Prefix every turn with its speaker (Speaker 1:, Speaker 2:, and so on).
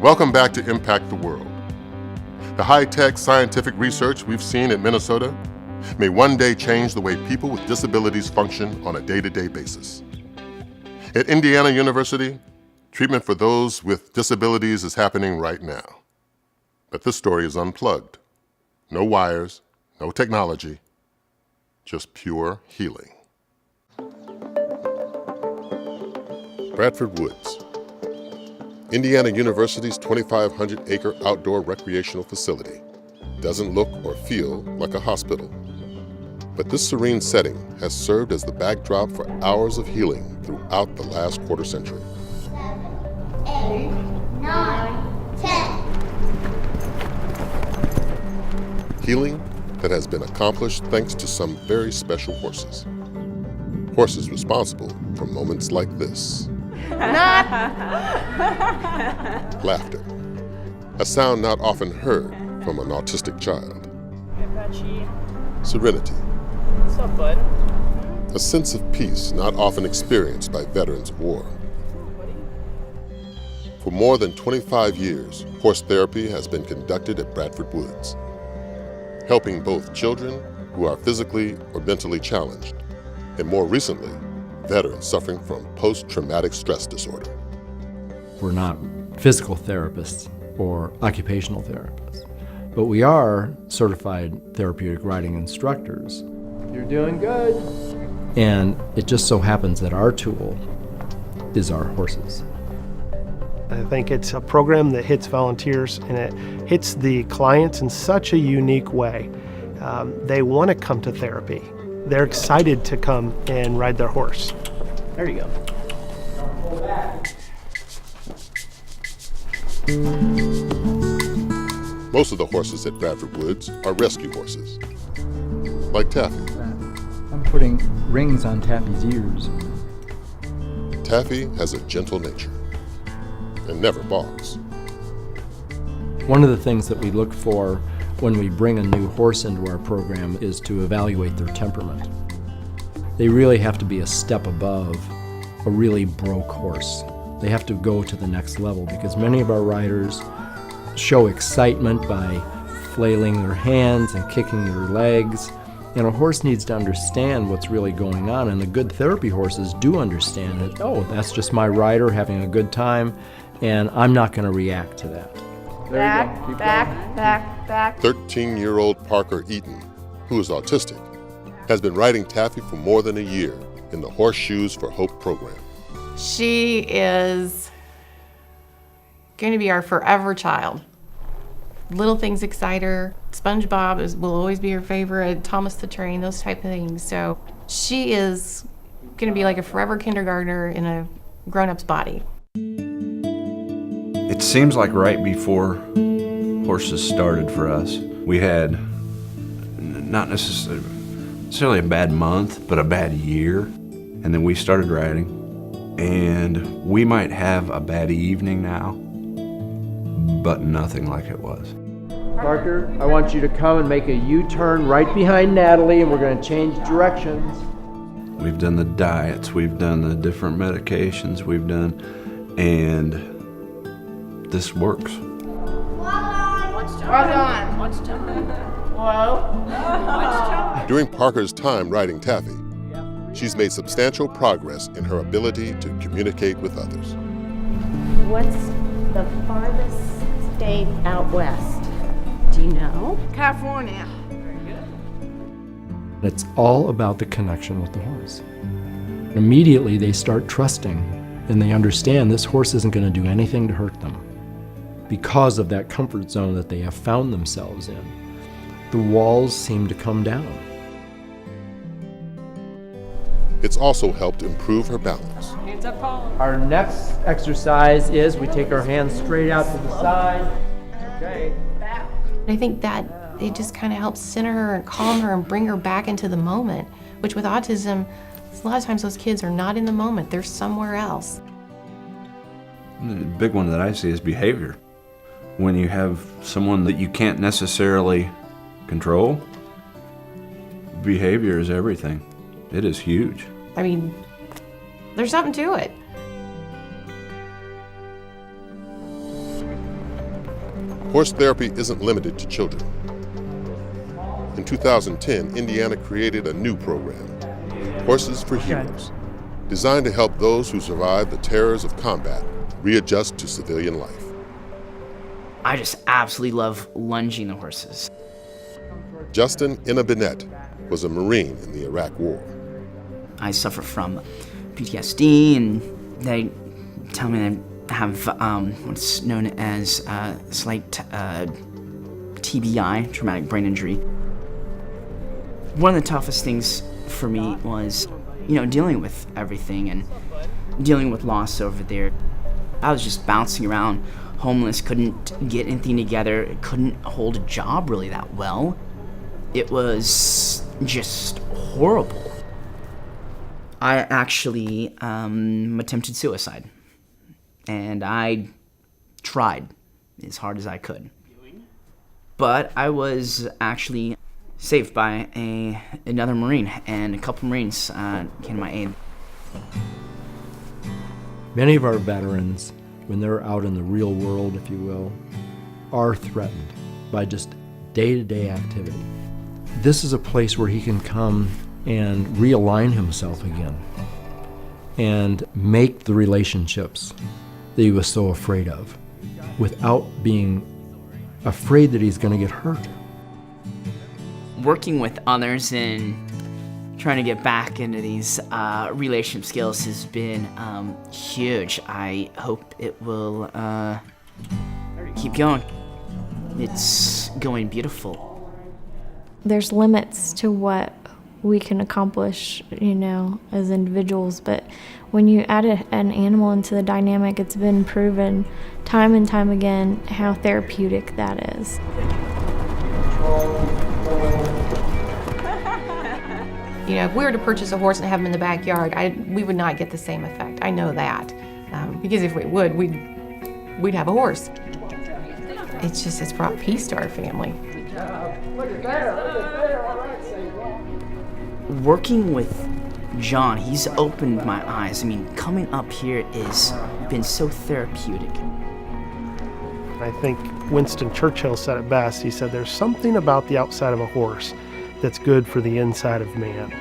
Speaker 1: Welcome back to Impact the World. The high-tech scientific research we've seen in Minnesota may one day change the way people with disabilities function on a day-to-day basis. At Indiana University, treatment for those with disabilities is happening right now. But this story is unplugged. No wires, no technology, just pure healing. Bradford Woods, Indiana University's 2,500-acre outdoor recreational facility, doesn't look or feel like a hospital. But this serene setting has served as the backdrop for hours of healing throughout the last quarter century.
Speaker 2: 8, 9, 10.
Speaker 1: Healing that has been accomplished thanks to some very special horses. Horses responsible for moments like this. Laughter, a sound not often heard from an autistic child.
Speaker 3: Hey, Patchy.
Speaker 1: Serenity,
Speaker 3: What's up, bud?
Speaker 1: a sense of peace not often experienced by veterans of war. For more than 25 years, horse therapy has been conducted at Bradford Woods, helping both children who are physically or mentally challenged, and more recently, veterans suffering from post-traumatic stress disorder.
Speaker 4: We're not physical therapists or occupational therapists, but we are certified therapeutic riding instructors. You're doing good. And it just so happens that our tool is our horses.
Speaker 5: I think it's a program that hits volunteers and it hits the clients in such a unique way. They want to come to therapy. They're excited to come and ride their horse. There you go.
Speaker 1: Most of the horses at Bradford Woods are rescue horses, like Taffy.
Speaker 4: I'm putting rings on Taffy's ears.
Speaker 1: Taffy has a gentle nature and never balks.
Speaker 4: One of the things that we look for when we bring a new horse into our program is to evaluate their temperament. They really have to be a step above a really broke horse. They have to go to the next level because many of our riders show excitement by flailing their hands and kicking their legs. And a horse needs to understand what's really going on, and the good therapy horses do understand that, oh, that's just my rider having a good time, and I'm not going to react to that.
Speaker 3: Back.
Speaker 1: 13-year-old Parker Eaton, who is autistic, has been riding Taffy for more than a year in the Horseshoes for Hope program.
Speaker 6: She is going to be our forever child. Little things excite her. SpongeBob will always be her favorite. Thomas the Train, those type of things. So she is going to be like a forever kindergartner in a grown-up's body.
Speaker 7: It seems like right before horses started for us, we had not necessarily a bad month, but a bad year. And then we started riding, and we might have a bad evening now, but nothing like it was.
Speaker 4: Parker, I want you to come and make a U-turn right behind Natalie, and we're going to change directions.
Speaker 7: We've done the diets, we've done the different medications we've done, and this works.
Speaker 1: During Parker's time riding Taffy, she's made substantial progress in her ability to communicate with others.
Speaker 8: What's the farthest state out west? Do you know?
Speaker 3: California.
Speaker 4: It's all about the connection with the horse. Immediately they start trusting, and they understand this horse isn't going to do anything to hurt them. Because of that comfort zone that they have found themselves in, the walls seem to come down.
Speaker 1: It's also helped improve her balance.
Speaker 3: Hands up, Paul.
Speaker 4: Our next exercise is we take our hands straight out to the side. Okay.
Speaker 6: I think that it just kind of helps center her and calm her and bring her back into the moment, which with autism, a lot of times those kids are not in the moment, they're somewhere else.
Speaker 7: The big one that I see is behavior. When you have someone that you can't necessarily control, behavior is everything. It is huge.
Speaker 6: I mean, there's something to it.
Speaker 1: Horse therapy isn't limited to children. In 2010, Indiana created a new program, Horses for Heroes, designed to help those who survive the terrors of combat readjust to civilian life.
Speaker 9: I just absolutely love lunging the horses.
Speaker 1: Justin Inabinet was a Marine in the Iraq War.
Speaker 9: I suffer from PTSD, and they tell me I have what's known as slight TBI, traumatic brain injury. One of the toughest things for me was, dealing with everything and dealing with loss over there. I was just bouncing around, homeless, couldn't get anything together, couldn't hold a job really that well. It was just horrible. I actually attempted suicide, and I tried as hard as I could. But I was actually saved by another Marine, and a couple Marines came to my aid.
Speaker 4: Many of our veterans, when they're out in the real world, if you will, are threatened by just day-to-day activity. This is a place where he can come and realign himself again and make the relationships that he was so afraid of without being afraid that he's going to get hurt.
Speaker 9: Working with others and trying to get back into these relationship skills has been huge. I hope it will keep going. It's going beautiful.
Speaker 10: There's limits to what we can accomplish, as individuals, but when you add an animal into the dynamic, it's been proven time and time again how therapeutic that is.
Speaker 6: If we were to purchase a horse and have him in the backyard, we would not get the same effect. I know that. Because if we would, we'd have a horse. It's brought peace to our family.
Speaker 9: Working with John, he's opened my eyes. Coming up here has been so therapeutic.
Speaker 5: I think Winston Churchill said it best. He said, "There's something about the outside of a horse that's good for the inside of man."